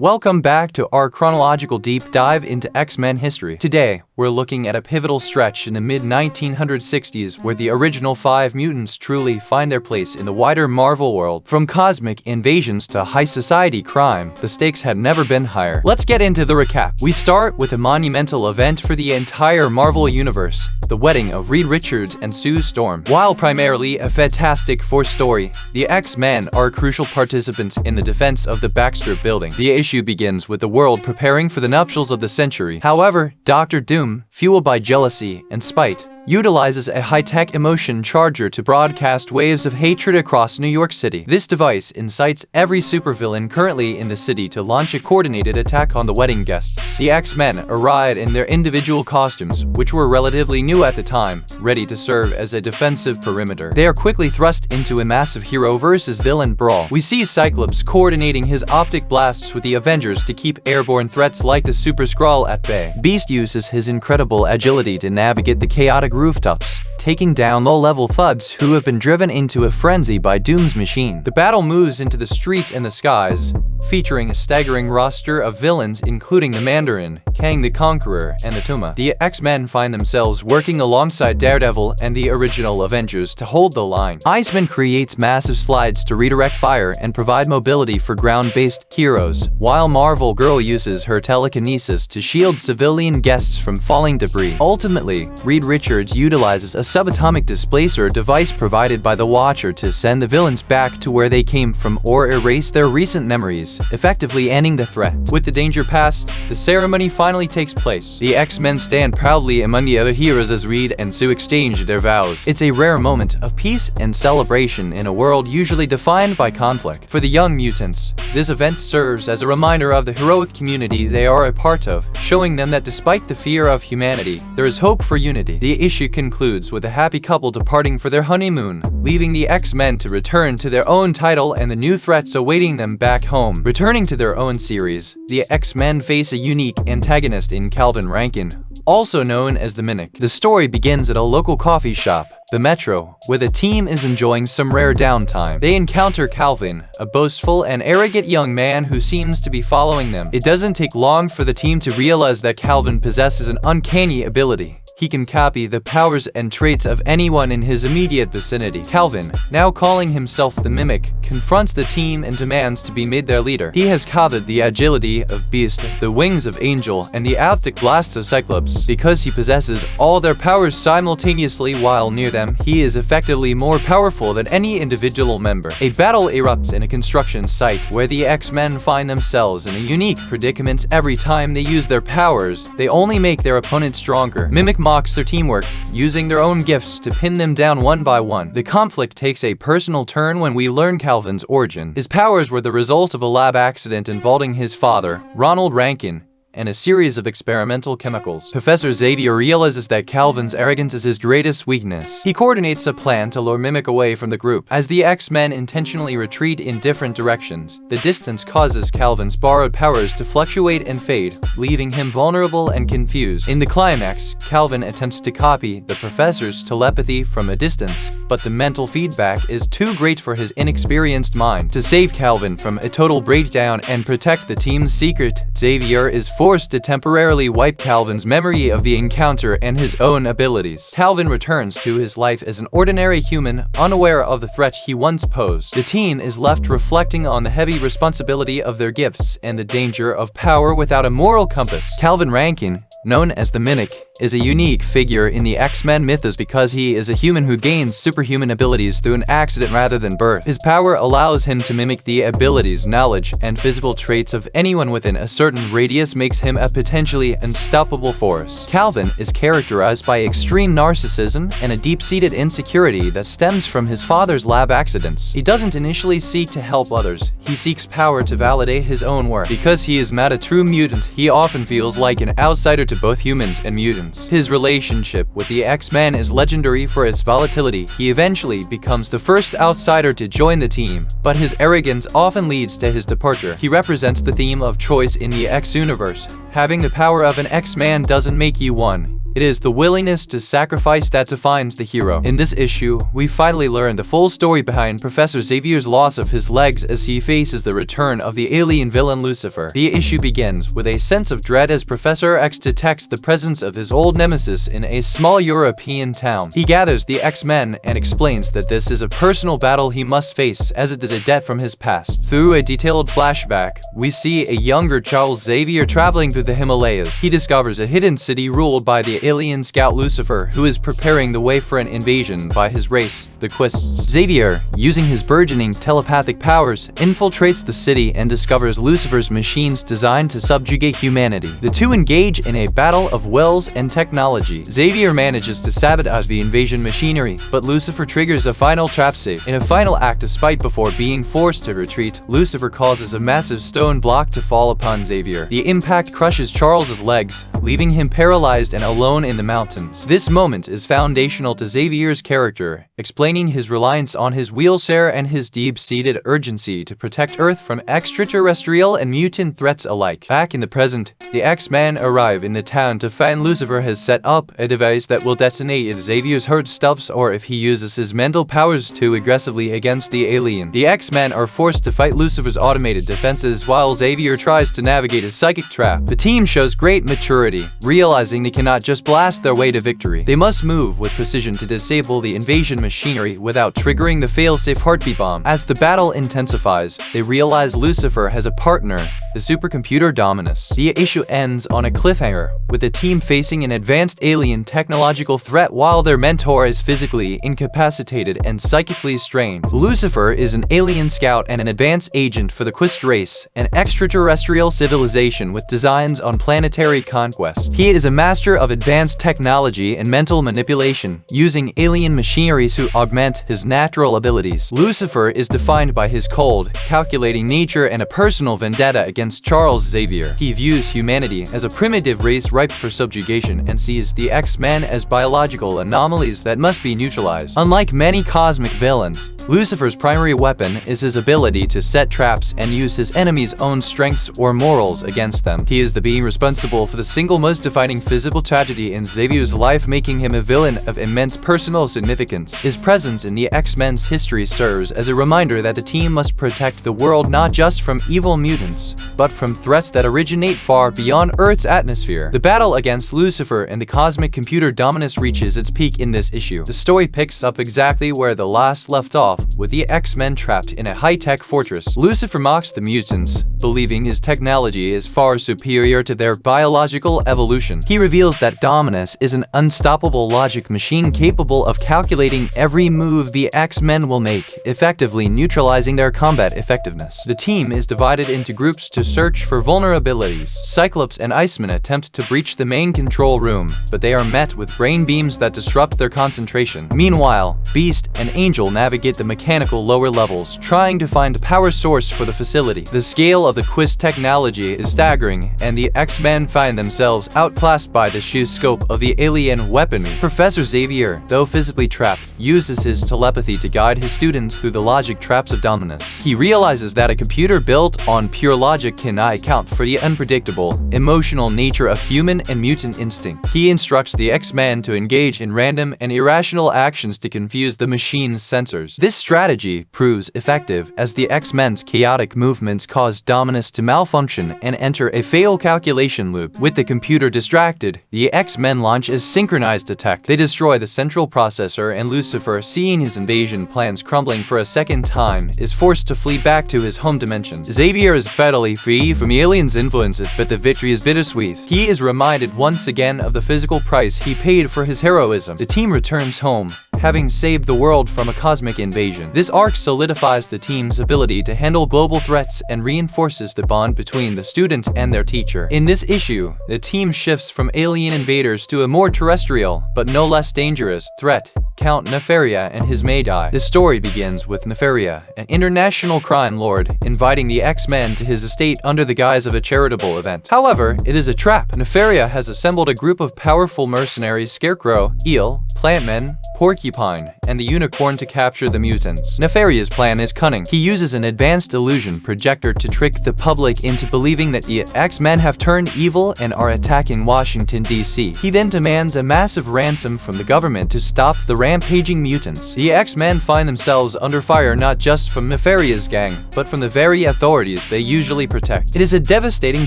Welcome back to our chronological deep dive into X-Men history. Today, we're looking at a pivotal stretch in the mid-1960s where the original 5 mutants truly find their place in the wider Marvel world. From cosmic invasions to high society crime, the stakes had never been higher. Let's get into the recap. We start with a monumental event for the entire Marvel universe, the wedding of Reed Richards and Sue Storm. While primarily a Fantastic Four story, the X-Men are crucial participants in the defense of the Baxter Building. The issue begins with the world preparing for the nuptials of the century. However, Dr. Doom, fueled by jealousy and spite, utilizes a high-tech emotion charger to broadcast waves of hatred across New York City. This device incites every supervillain currently in the city to launch a coordinated attack on the wedding guests. The X-Men arrive in their individual costumes, which were relatively new at the time, ready to serve as a defensive perimeter. They are quickly thrust into a massive hero versus villain brawl. We see Cyclops coordinating his optic blasts with the Avengers to keep airborne threats like the Super Skrull at bay. Beast uses his incredible agility to navigate the chaotic rooftops, taking down low-level thugs who have been driven into a frenzy by Doom's machine. The battle moves into the streets and the skies, featuring a staggering roster of villains including the Mandarin, Kang the Conqueror, and the Tuma. The X-Men find themselves working alongside Daredevil and the original Avengers to hold the line. Iceman creates massive slides to redirect fire and provide mobility for ground-based heroes, while Marvel Girl uses her telekinesis to shield civilian guests from falling debris. Ultimately, Reed Richards utilizes a subatomic displacer device provided by the Watcher to send the villains back to where they came from or erase their recent memories, effectively ending the threat. With the danger past, the ceremony finally takes place. The X-Men stand proudly among the other heroes as Reed and Sue exchange their vows. It's a rare moment of peace and celebration in a world usually defined by conflict. For the young mutants, this event serves as a reminder of the heroic community they are a part of, showing them that despite the fear of humanity, there is hope for unity. The issue concludes with a happy couple departing for their honeymoon, leaving the X-Men to return to their own title and the new threats awaiting them back home. Returning to their own series, the X-Men face a unique antagonist in Calvin Rankin, also known as the Mimic. The story begins at a local coffee shop, the Metro, where the team is enjoying some rare downtime. They encounter Calvin, a boastful and arrogant young man who seems to be following them. It doesn't take long for the team to realize that Calvin possesses an uncanny ability. He can copy the powers and traits of anyone in his immediate vicinity. Calvin, now calling himself the Mimic, confronts the team and demands to be made their leader. He has coveted the agility of Beast, the wings of Angel, and the optic blasts of Cyclops. Because he possesses all their powers simultaneously while near them, he is effectively more powerful than any individual member. A battle erupts in a construction site where the X-Men find themselves in a unique predicament. Every time they use their powers, they only make their opponent stronger. Mimic mocks their teamwork, using their own gifts to pin them down one by one. The conflict takes a personal turn when we learn Calvin's origin. His powers were the result of a lab accident involving his father, Ronald Rankin, and a series of experimental chemicals. Professor Xavier realizes that Calvin's arrogance is his greatest weakness. He coordinates a plan to lure Mimic away from the group. As the X-Men intentionally retreat in different directions, the distance causes Calvin's borrowed powers to fluctuate and fade, leaving him vulnerable and confused. In the climax, Calvin attempts to copy the professor's telepathy from a distance, but the mental feedback is too great for his inexperienced mind. To save Calvin from a total breakdown and protect the team's secret, Xavier is forced to temporarily wipe Calvin's memory of the encounter and his own abilities. Calvin returns to his life as an ordinary human, unaware of the threat he once posed. The team is left reflecting on the heavy responsibility of their gifts and the danger of power without a moral compass. Calvin Rankin, known as the Mimic, is a unique figure in the X-Men mythos because he is a human who gains superhuman abilities through an accident rather than birth. His power allows him to mimic the abilities, knowledge, and physical traits of anyone within a certain radius, makes him a potentially unstoppable force. Calvin is characterized by extreme narcissism and a deep-seated insecurity that stems from his father's lab accidents. He doesn't initially seek to help others, he seeks power to validate his own work. Because he is not a true mutant, he often feels like an outsider to both humans and mutants. His relationship with the X-Men is legendary for its volatility. He eventually becomes the first outsider to join the team, but his arrogance often leads to his departure. He represents the theme of choice in the X universe. Having the power of an X-Man doesn't make you one. It is the willingness to sacrifice that defines the hero. In this issue, we finally learn the full story behind Professor Xavier's loss of his legs as he faces the return of the alien villain Lucifer. The issue begins with a sense of dread as Professor X detects the presence of his old nemesis in a small European town. He gathers the X-Men and explains that this is a personal battle he must face as it is a debt from his past. Through a detailed flashback, we see a younger Charles Xavier traveling through the Himalayas. He discovers a hidden city ruled by the alien scout Lucifer, who is preparing the way for an invasion by his race, the Quists. Xavier, using his burgeoning telepathic powers, infiltrates the city and discovers Lucifer's machines designed to subjugate humanity. The two engage in a battle of wills and technology. Xavier manages to sabotage the invasion machinery, but Lucifer triggers a final trap save. In a final act of spite before being forced to retreat, Lucifer causes a massive stone block to fall upon Xavier. The impact crushes Charles's legs, leaving him paralyzed and alone in the mountains. This moment is foundational to Xavier's character, explaining his reliance on his wheelchair and his deep-seated urgency to protect Earth from extraterrestrial and mutant threats alike. Back in the present, the X-Men arrive in the town to find Lucifer has set up a device that will detonate if Xavier's heart stops or if he uses his mental powers too aggressively against the alien. The X-Men are forced to fight Lucifer's automated defenses while Xavier tries to navigate a psychic trap. The team shows great maturity, realizing they cannot just blast their way to victory. They must move with precision to disable the invasion machinery without triggering the fail-safe heartbeat bomb. As the battle intensifies, they realize Lucifer has a partner, the supercomputer Dominus. The issue ends on a cliffhanger, with the team facing an advanced alien technological threat while their mentor is physically incapacitated and psychically strained. Lucifer is an alien scout and an advanced agent for the Quist race, an extraterrestrial civilization with designs on planetary conquest. He is a master of advanced technology and mental manipulation, using alien machineries to augment his natural abilities. Lucifer is defined by his cold, calculating nature and a personal vendetta against Charles Xavier. He views humanity as a primitive race ripe for subjugation and sees the X-Men as biological anomalies that must be neutralized. Unlike many cosmic villains, Lucifer's primary weapon is his ability to set traps and use his enemies' own strengths or morals against them. He is the being responsible for the single most defining physical tragedy in Xavier's life, making him a villain of immense personal significance. His presence in the X-Men's history serves as a reminder that the team must protect the world not just from evil mutants, but from threats that originate far beyond Earth's atmosphere. The battle against Lucifer and the cosmic computer Dominus reaches its peak in this issue. The story picks up exactly where the last left off, with the X-Men trapped in a high-tech fortress. Lucifer mocks the mutants, believing his technology is far superior to their biological evolution. He reveals that Dominus is an unstoppable logic machine capable of calculating every move the X-Men will make, effectively neutralizing their combat effectiveness. The team is divided into groups to search for vulnerabilities. Cyclops and Iceman attempt to breach the main control room, but they are met with brain beams that disrupt their concentration. Meanwhile, Beast and Angel navigate the mechanical lower levels, trying to find a power source for the facility. The scale of the Quist technology is staggering, and the X-Men find themselves outclassed by the sheer scope of the alien weaponry. Professor Xavier, though physically trapped, uses his telepathy to guide his students through the logic traps of Dominus. He realizes that a computer built on pure logic cannot account for the unpredictable, emotional nature of human and mutant instinct. He instructs the X-Men to engage in random and irrational actions to confuse the machine's sensors. This strategy proves effective as the X-Men's chaotic movements cause Dominus to malfunction and enter a fatal calculation loop. With the computer distracted, the X-Men launch a synchronized attack. They destroy the central processor, and Lucifer, seeing his invasion plans crumbling for a second time, is forced to flee back to his home dimension. Xavier is fatally free from the alien's influences, but the victory is bittersweet. He is reminded once again of the physical price he paid for his heroism. The team returns home, having saved the world from a cosmic invasion. This arc solidifies the team's ability to handle global threats and reinforces the bond between the student and their teacher. In this issue, the team shifts from alien invaders to a more terrestrial, but no less dangerous, threat. Count Nefaria and his Maggia. The story begins with Nefaria, an international crime lord, inviting the X-Men to his estate under the guise of a charitable event. However, it is a trap. Nefaria has assembled a group of powerful mercenaries: Scarecrow, Eel, Plantman, Porcupine, and the Unicorn to capture the mutants. Nefaria's plan is cunning. He uses an advanced illusion projector to trick the public into believing that the X-Men have turned evil and are attacking Washington, D.C. He then demands a massive ransom from the government to stop the rampaging mutants. The X-Men find themselves under fire not just from Nefaria's gang, but from the very authorities they usually protect. It is a devastating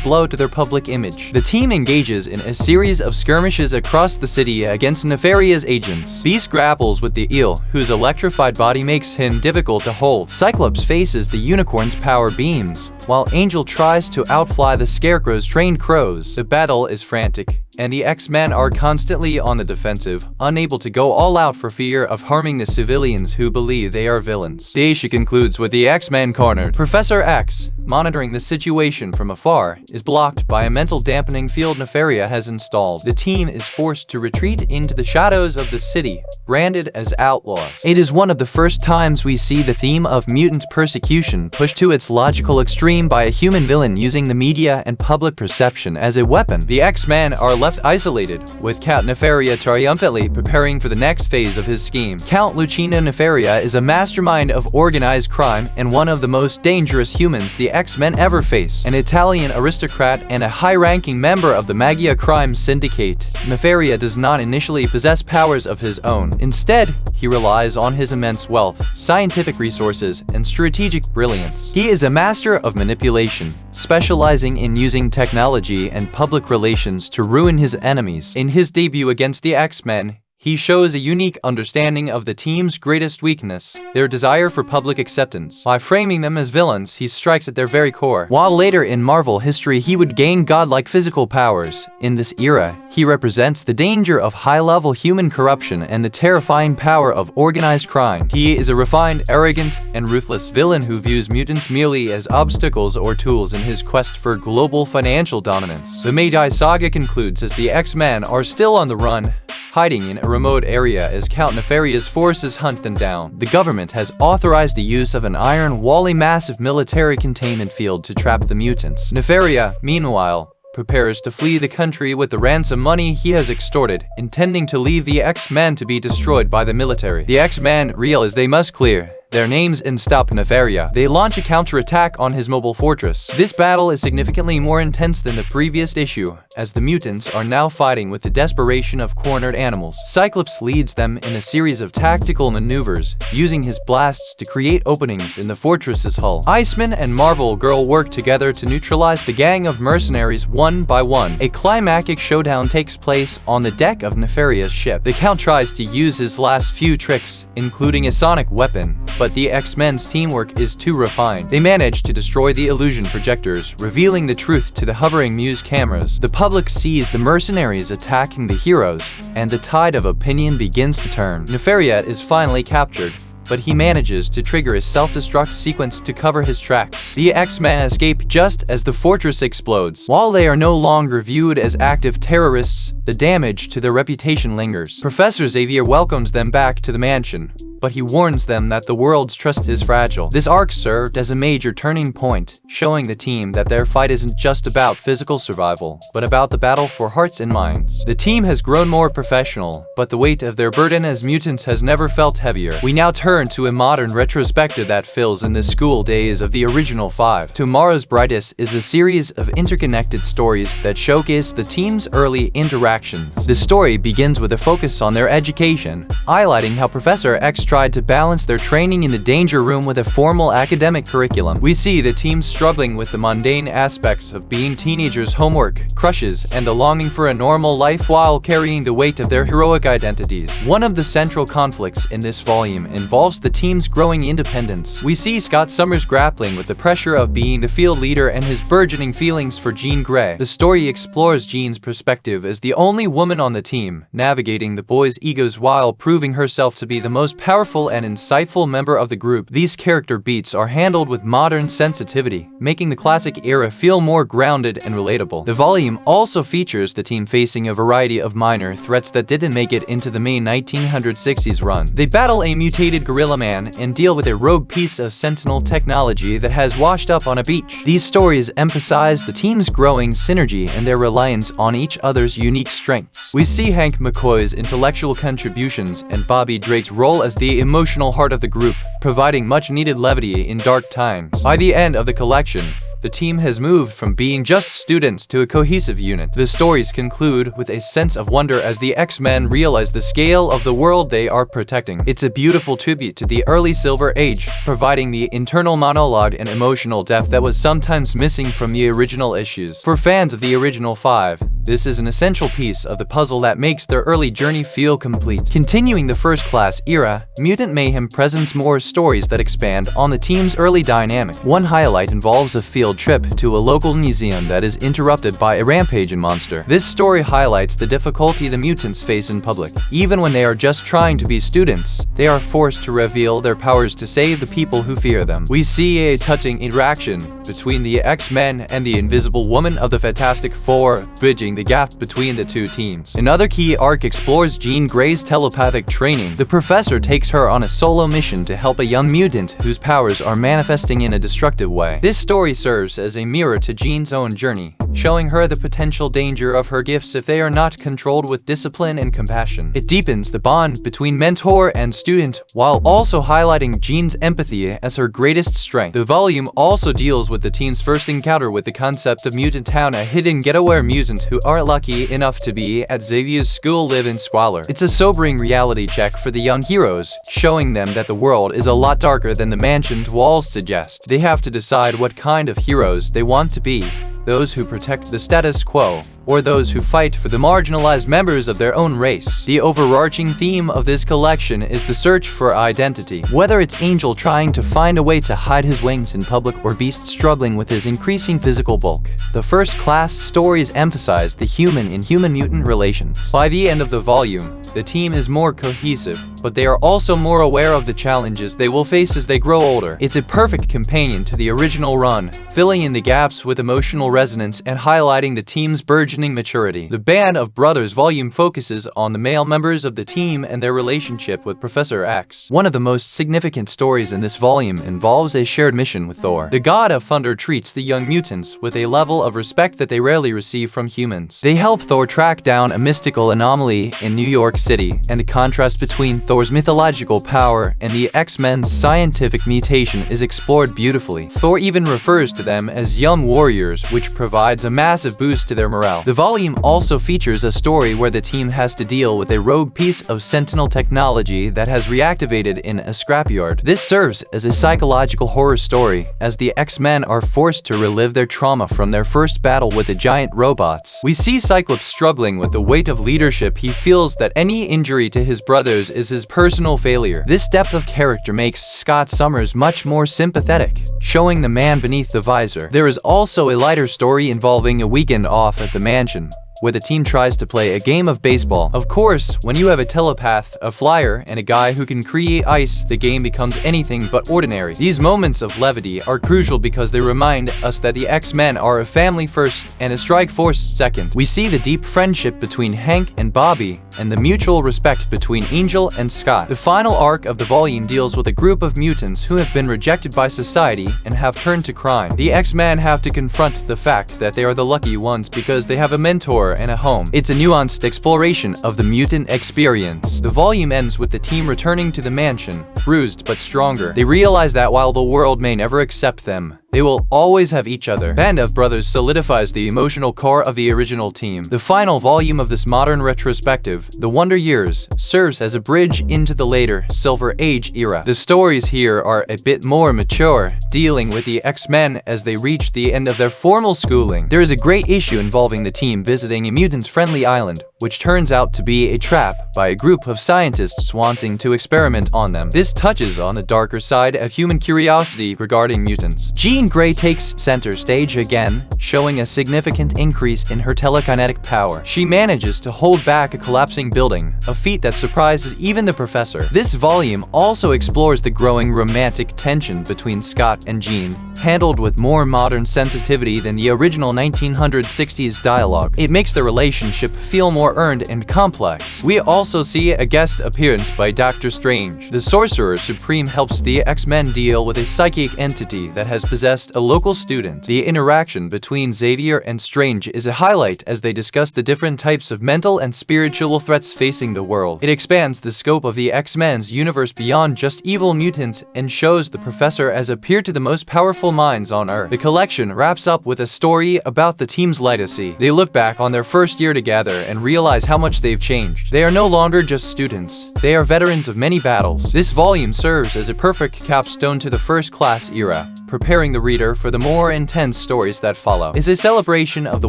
blow to their public image. The team engages in a series of skirmishes across the city against Nefaria's agents. Beast grapples with the Eel, whose electrified body makes him difficult to hold. Cyclops faces the Unicorn's power beams, while Angel tries to outfly the Scarecrow's trained crows. The battle is frantic, and the X-Men are constantly on the defensive, unable to go all out for fear of harming the civilians who believe they are villains. The issue concludes with the X-Men cornered. Professor X, monitoring the situation from afar, is blocked by a mental dampening field Nefaria has installed. The team is forced to retreat into the shadows of the city, branded as outlaws. It is one of the first times we see the theme of mutant persecution pushed to its logical extreme by a human villain using the media and public perception as a weapon. The X-Men are left isolated, with Count Nefaria triumphantly preparing for the next phase of his scheme. Count Lucina Nefaria is a mastermind of organized crime and one of the most dangerous humans the X-Men ever face. An Italian aristocrat and a high-ranking member of the Maggia crime syndicate, Nefaria does not initially possess powers of his own. Instead, he relies on his immense wealth, scientific resources, and strategic brilliance. He is a master of manipulation, specializing in using technology and public relations to ruin his enemies. In his debut against the X-Men, he shows a unique understanding of the team's greatest weakness, their desire for public acceptance. By framing them as villains, he strikes at their very core. While later in Marvel history he would gain godlike physical powers, in this era, he represents the danger of high-level human corruption and the terrifying power of organized crime. He is a refined, arrogant, and ruthless villain who views mutants merely as obstacles or tools in his quest for global financial dominance. The Maggia saga concludes as the X-Men are still on the run, hiding in a remote area as Count Nefaria's forces hunt them down. The government has authorized the use of an iron wall, a massive military containment field to trap the mutants. Nefaria, meanwhile, prepares to flee the country with the ransom money he has extorted, intending to leave the X-Men to be destroyed by the military. The X-Men realize they must clear their names and stop Nefaria. They launch a counterattack on his mobile fortress. This battle is significantly more intense than the previous issue, as the mutants are now fighting with the desperation of cornered animals. Cyclops leads them in a series of tactical maneuvers, using his blasts to create openings in the fortress's hull. Iceman and Marvel Girl work together to neutralize the gang of mercenaries one by one. A climactic showdown takes place on the deck of Nefaria's ship. The Count tries to use his last few tricks, including a sonic weapon, but the X-Men's teamwork is too refined. They manage to destroy the illusion projectors, revealing the truth to the hovering Muse cameras. The public sees the mercenaries attacking the heroes, and the tide of opinion begins to turn. Nefaria is finally captured, but he manages to trigger a self-destruct sequence to cover his tracks. The X-Men escape just as the fortress explodes. While they are no longer viewed as active terrorists, the damage to their reputation lingers. Professor Xavier welcomes them back to the mansion, but he warns them that the world's trust is fragile. This arc served as a major turning point, showing the team that their fight isn't just about physical survival, but about the battle for hearts and minds. The team has grown more professional, but the weight of their burden as mutants has never felt heavier. We now turn to a modern retrospective that fills in the school days of the original 5. Tomorrow's Brightest is a series of interconnected stories that showcase the team's early interactions. The story begins with a focus on their education, highlighting how Professor X tried to balance their training in the danger room with a formal academic curriculum. We see the team struggling with the mundane aspects of being teenagers, homework, crushes, and the longing for a normal life while carrying the weight of their heroic identities. One of the central conflicts in this volume involves the team's growing independence. We see Scott Summers grappling with the pressure of being the field leader and his burgeoning feelings for Jean Grey. The story explores Jean's perspective as the only woman on the team, navigating the boys' egos while proving herself to be the most powerful powerful and insightful member of the group. These character beats are handled with modern sensitivity, making the classic era feel more grounded and relatable. The volume also features the team facing a variety of minor threats that didn't make it into the main 1960s run. They battle a mutated gorilla man and deal with a rogue piece of sentinel technology that has washed up on a beach. These stories emphasize the team's growing synergy and their reliance on each other's unique strengths. We see Hank McCoy's intellectual contributions and Bobby Drake's role as the emotional heart of the group, providing much-needed levity in dark times. By the end of the collection, the team has moved from being just students to a cohesive unit. The stories conclude with a sense of wonder as the X-Men realize the scale of the world they are protecting. It's a beautiful tribute to the early Silver Age, providing the internal monologue and emotional depth that was sometimes missing from the original issues. For fans of the original 5, this is an essential piece of the puzzle that makes their early journey feel complete. Continuing the first-class era, Mutant Mayhem presents more stories that expand on the team's early dynamic. One highlight involves a field trip to a local museum that is interrupted by a rampaging monster. This story highlights the difficulty the mutants face in public. Even when they are just trying to be students, they are forced to reveal their powers to save the people who fear them. We see a touching interaction between the X-Men and the Invisible Woman of the Fantastic Four, bridging the gap between the two teams. Another key arc explores Jean Grey's telepathic training. The professor takes her on a solo mission to help a young mutant whose powers are manifesting in a destructive way. This story serves as a mirror to Jean's own journey, showing her the potential danger of her gifts if they are not controlled with discipline and compassion. It deepens the bond between mentor and student, while also highlighting Jean's empathy as her greatest strength. The volume also deals with the team's first encounter with the concept of Mutant Town, a hidden getaway mutant who aren't lucky enough to be at Xavier's school live in squalor. It's a sobering reality check for the young heroes, showing them that the world is a lot darker than the mansion's walls suggest. They have to decide what kind of heroes they want to be, those who protect the status quo, or those who fight for the marginalized members of their own race. The overarching theme of this collection is the search for identity. Whether it's Angel trying to find a way to hide his wings in public or Beast struggling with his increasing physical bulk, the first-class stories emphasize the human in human-mutant relations. By the end of the volume, the team is more cohesive, but they are also more aware of the challenges they will face as they grow older. It's a perfect companion to the original run, filling in the gaps with emotional resonance and highlighting the team's burgeoning maturity. The Band of Brothers volume focuses on the male members of the team and their relationship with Professor X. One of the most significant stories in this volume involves a shared mission with Thor. The god of thunder treats the young mutants with a level of respect that they rarely receive from humans. They help Thor track down a mystical anomaly in New York City, and the contrast between Thor's mythological power and the X-Men's scientific mutation is explored beautifully. Thor even refers to them as young warriors, which provides a massive boost to their morale. The volume also features a story where the team has to deal with a rogue piece of sentinel technology that has reactivated in a scrapyard. This serves as a psychological horror story, as the X-Men are forced to relive their trauma from their first battle with the giant robots. We see Cyclops struggling with the weight of leadership. He feels that any injury to his brothers is his personal failure. This depth of character makes Scott Summers much more sympathetic, showing the man beneath the visor. There is also a lighter story involving a weekend off at the mansion, where the team tries to play a game of baseball. Of course, when you have a telepath, a flyer, and a guy who can create ice, the game becomes anything but ordinary. These moments of levity are crucial because they remind us that the X-Men are a family first and a strike force second. We see the deep friendship between Hank and Bobby, and the mutual respect between Angel and Scott. The final arc of the volume deals with a group of mutants who have been rejected by society and have turned to crime. The X-Men have to confront the fact that they are the lucky ones because they have a mentor and a home. It's a nuanced exploration of the mutant experience. The volume ends with the team returning to the mansion, bruised but stronger. They realize that while the world may never accept them, they will always have each other. Band of Brothers solidifies the emotional core of the original team. The final volume of this modern retrospective, The Wonder Years, serves as a bridge into the later Silver Age era. The stories here are a bit more mature, dealing with the X-Men as they reach the end of their formal schooling. There is a great issue involving the team visiting a mutant-friendly island, which turns out to be a trap by a group of scientists wanting to experiment on them. This touches on the darker side of human curiosity regarding mutants. Jean Grey takes center stage again, showing a significant increase in her telekinetic power. She manages to hold back a collapsing building, a feat that surprises even the professor. This volume also explores the growing romantic tension between Scott and Jean, handled with more modern sensitivity than the original 1960s dialogue. It makes the relationship feel more earned and complex. We also see a guest appearance by Dr. Strange. The Sorcerer Supreme helps the X-Men deal with a psychic entity that has possessed a local student. The interaction between Xavier and Strange is a highlight as they discuss the different types of mental and spiritual threats facing the world. It expands the scope of the X-Men's universe beyond just evil mutants and shows the Professor as a peer to the most powerful minds on Earth. The collection wraps up with a story about the team's legacy. They look back on their first year together and realize how much they've changed. They are no longer just students. They are veterans of many battles. This volume serves as a perfect capstone to the first-class era, preparing the reader for the more intense stories that follow. It's a celebration of the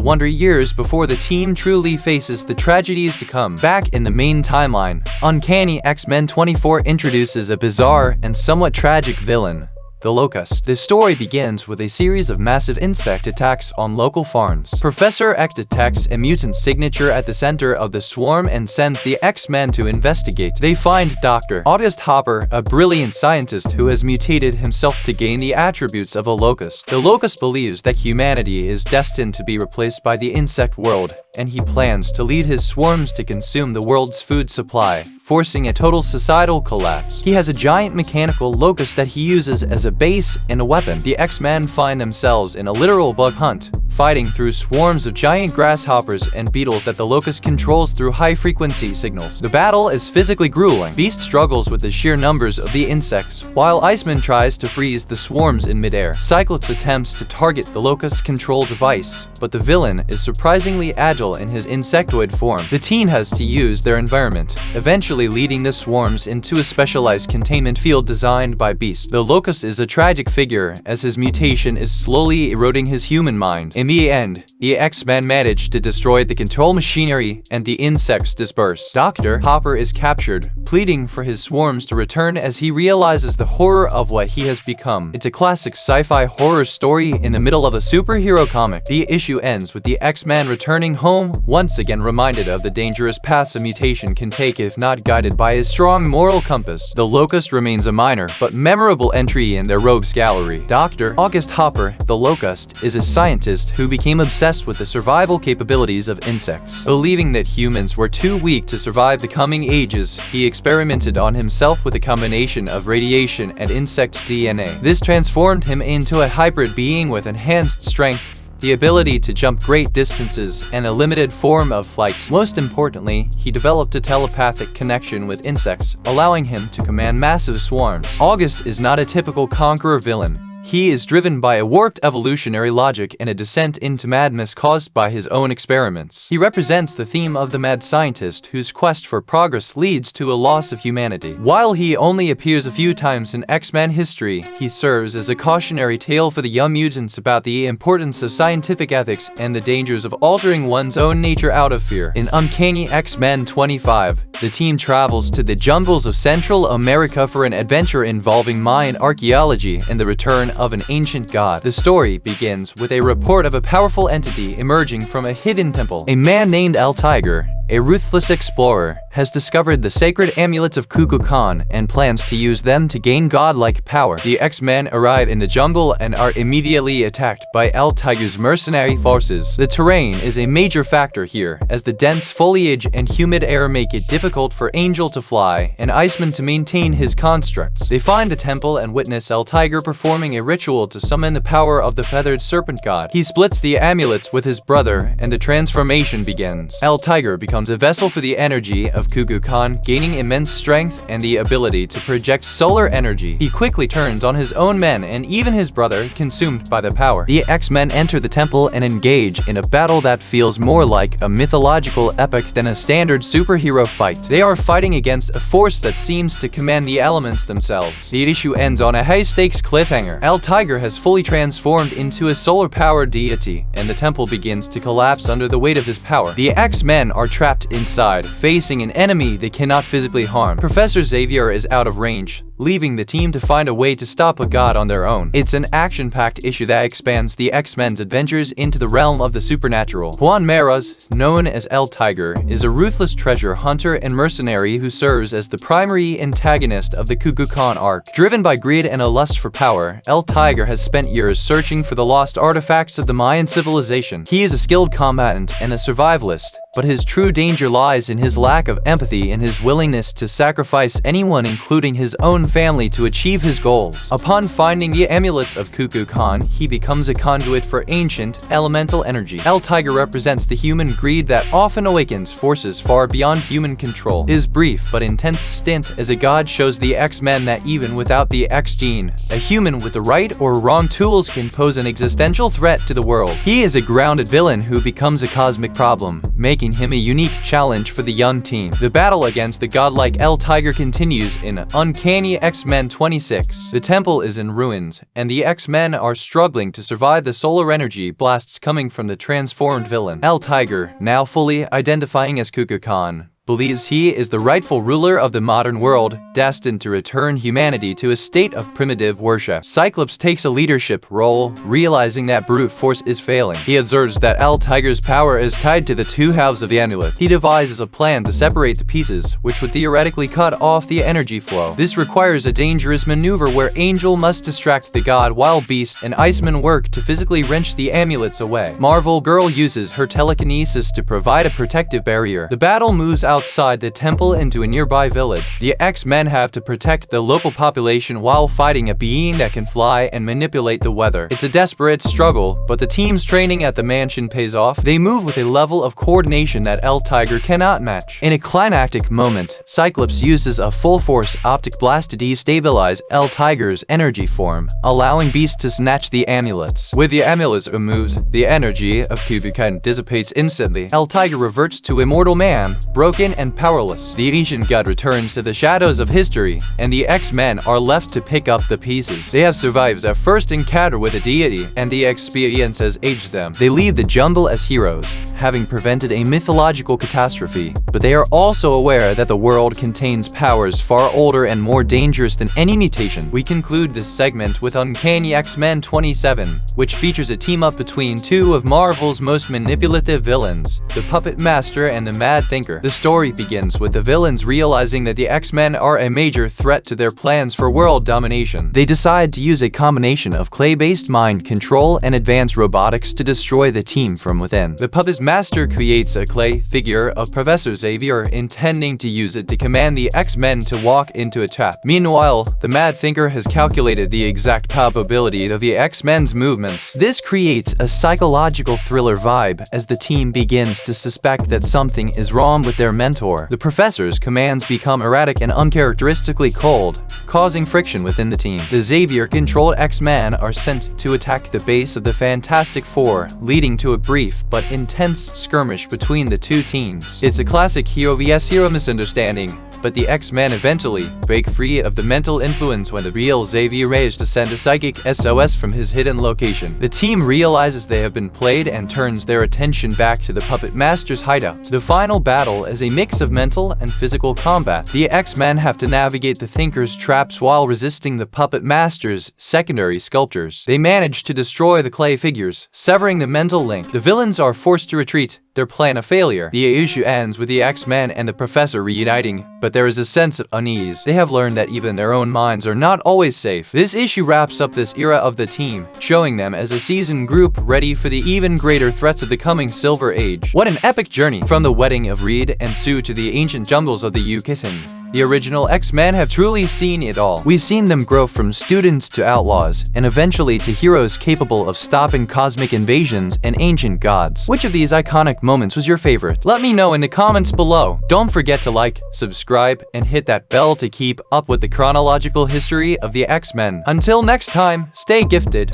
wonder years before the team truly faces the tragedies to come. Back in the main timeline, Uncanny X-Men 24 introduces a bizarre and somewhat tragic villain, the Locust. The story begins with a series of massive insect attacks on local farms. Professor X detects a mutant signature at the center of the swarm and sends the X-Men to investigate. They find Dr. August Hopper, a brilliant scientist who has mutated himself to gain the attributes of a locust. The Locust believes that humanity is destined to be replaced by the insect world, and he plans to lead his swarms to consume the world's food supply, forcing a total societal collapse. He has a giant mechanical locust that he uses as a base and a weapon. The X-Men find themselves in a literal bug hunt, fighting through swarms of giant grasshoppers and beetles that the Locust controls through high-frequency signals. The battle is physically grueling. Beast struggles with the sheer numbers of the insects, while Iceman tries to freeze the swarms in midair. Cyclops attempts to target the Locust control device, but the villain is surprisingly agile in his insectoid form. The team has to use their environment, eventually leading the swarms into a specialized containment field designed by Beast. The Locust is a tragic figure, as his mutation is slowly eroding his human mind. In the end, the X-Men manage to destroy the control machinery and the insects disperse. Dr. Hopper is captured, pleading for his swarms to return as he realizes the horror of what he has become. It's a classic sci-fi horror story in the middle of a superhero comic. The issue ends with the X-Men returning home, once again reminded of the dangerous paths a mutation can take if not guided by a strong moral compass. The Locust remains a minor but memorable entry in their rogues gallery. Dr. August Hopper, the Locust, is a scientist who became obsessed with the survival capabilities of insects. Believing that humans were too weak to survive the coming ages, he experimented on himself with a combination of radiation and insect DNA. This transformed him into a hybrid being with enhanced strength, the ability to jump great distances, and a limited form of flight. Most importantly, he developed a telepathic connection with insects, allowing him to command massive swarms. August is not a typical conqueror villain. He is driven by a warped evolutionary logic and a descent into madness caused by his own experiments. He represents the theme of the mad scientist whose quest for progress leads to a loss of humanity. While he only appears a few times in X-Men history, he serves as a cautionary tale for the young mutants about the importance of scientific ethics and the dangers of altering one's own nature out of fear. In Uncanny X-Men 25, the team travels to the jungles of Central America for an adventure involving Mayan archaeology and the return of an ancient god. The story begins with a report of a powerful entity emerging from a hidden temple. A man named Tigre, a ruthless explorer, has discovered the sacred amulets of Kukulcan and plans to use them to gain godlike power. The X-Men arrive in the jungle and are immediately attacked by Tigre's mercenary forces. The terrain is a major factor here, as the dense foliage and humid air make it difficult for Angel to fly and Iceman to maintain his constructs. They find the temple and witness Tigre performing a ritual to summon the power of the feathered serpent god. He splits the amulets with his brother, and the transformation begins. Tigre becomes a vessel for the energy of Kukulcan, gaining immense strength and the ability to project solar energy. He quickly turns on his own men and even his brother, consumed by the power. The X-Men enter the temple and engage in a battle that feels more like a mythological epic than a standard superhero fight. They are fighting against a force that seems to command the elements themselves. The issue ends on a high-stakes cliffhanger. Tigre has fully transformed into a solar-powered deity, and the temple begins to collapse under the weight of his power. The X-Men are trapped inside, facing an enemy they cannot physically harm. Professor Xavier is out of range, leaving the team to find a way to stop a god on their own. It's an action-packed issue that expands the X-Men's adventures into the realm of the supernatural. Juan Meras, known as Tigre, is a ruthless treasure hunter and mercenary who serves as the primary antagonist of the Kukulcan arc. Driven by greed and a lust for power, Tigre has spent years searching for the lost artifacts of the Mayan civilization. He is a skilled combatant and a survivalist, but his true danger lies in his lack of empathy and his willingness to sacrifice anyone, including his own family, to achieve his goals. Upon finding the amulets of Kukulcan, he becomes a conduit for ancient, elemental energy. Tigre represents the human greed that often awakens forces far beyond human control. His brief but intense stint as a god shows the X-Men that even without the X gene, a human with the right or wrong tools can pose an existential threat to the world. He is a grounded villain who becomes a cosmic problem, making him a unique challenge for the young team. The battle against the godlike Tigre continues in Uncanny X-Men 26. The temple is in ruins, and the X-Men are struggling to survive the solar energy blasts coming from the transformed villain. Tigre, now fully identifying as Kukulcan, believes he is the rightful ruler of the modern world, destined to return humanity to a state of primitive worship. Cyclops takes a leadership role, realizing that brute force is failing. He observes that Tigre's power is tied to the two halves of the amulet. He devises a plan to separate the pieces, which would theoretically cut off the energy flow. This requires a dangerous maneuver where Angel must distract the god while Beast and Iceman work to physically wrench the amulets away. Marvel Girl uses her telekinesis to provide a protective barrier. The battle moves outside the temple into a nearby village. The X-Men have to protect the local population while fighting a being that can fly and manipulate the weather. It's a desperate struggle, but the team's training at the mansion pays off. They move with a level of coordination that Tigre cannot match. In a climactic moment, Cyclops uses a full-force optic blast to destabilize Tigre's energy form, allowing Beast to snatch the amulets. With the amulets removed, the energy of Kukulcan dissipates instantly. Tigre reverts to a mortal man, broken and powerless. The ancient god returns to the shadows of history, and the X-Men are left to pick up the pieces. They have survived their first encounter with a deity, and the experience has aged them. They leave the jungle as heroes, having prevented a mythological catastrophe, but they are also aware that the world contains powers far older and more dangerous than any mutation. We conclude this segment with Uncanny X-Men 27, which features a team-up between two of Marvel's most manipulative villains, the Puppet Master and the Mad Thinker. The story begins with the villains realizing that the X-Men are a major threat to their plans for world domination. They decide to use a combination of clay-based mind control and advanced robotics to destroy the team from within. The Puppet Master creates a clay figure of Professor Xavier, intending to use it to command the X-Men to walk into a trap. Meanwhile, the Mad Thinker has calculated the exact probability of the X-Men's movements. This creates a psychological thriller vibe as the team begins to suspect that something is wrong with their mentor. The professor's commands become erratic and uncharacteristically cold, causing friction within the team. The Xavier-controlled X-Men are sent to attack the base of the Fantastic Four, leading to a brief but intense skirmish between the two teams. It's a classic hero vs hero misunderstanding, but the X-Men eventually break free of the mental influence when the real Xavier manages to send a psychic SOS from his hidden location. The team realizes they have been played and turns their attention back to the Puppet Master's hideout. The final battle is a mix of mental and physical combat. The X-Men have to navigate the Thinker's traps while resisting the Puppet Master's secondary sculptures. They manage to destroy the clay figures, severing the mental link. The villains are forced to retreat, their plan a failure. The issue ends with the X-Men and the Professor reuniting, but there is a sense of unease. They have learned that even their own minds are not always safe. This issue wraps up this era of the team, showing them as a seasoned group ready for the even greater threats of the coming Silver Age. What an epic journey, from the wedding of Reed and Sue to the ancient jungles of the Yucatan. The original X-Men have truly seen it all. We've seen them grow from students to outlaws, and eventually to heroes capable of stopping cosmic invasions and ancient gods. Which of these iconic moments was your favorite? Let me know in the comments below. Don't forget to like, subscribe, and hit that bell to keep up with the chronological history of the X-Men. Until next time, stay gifted.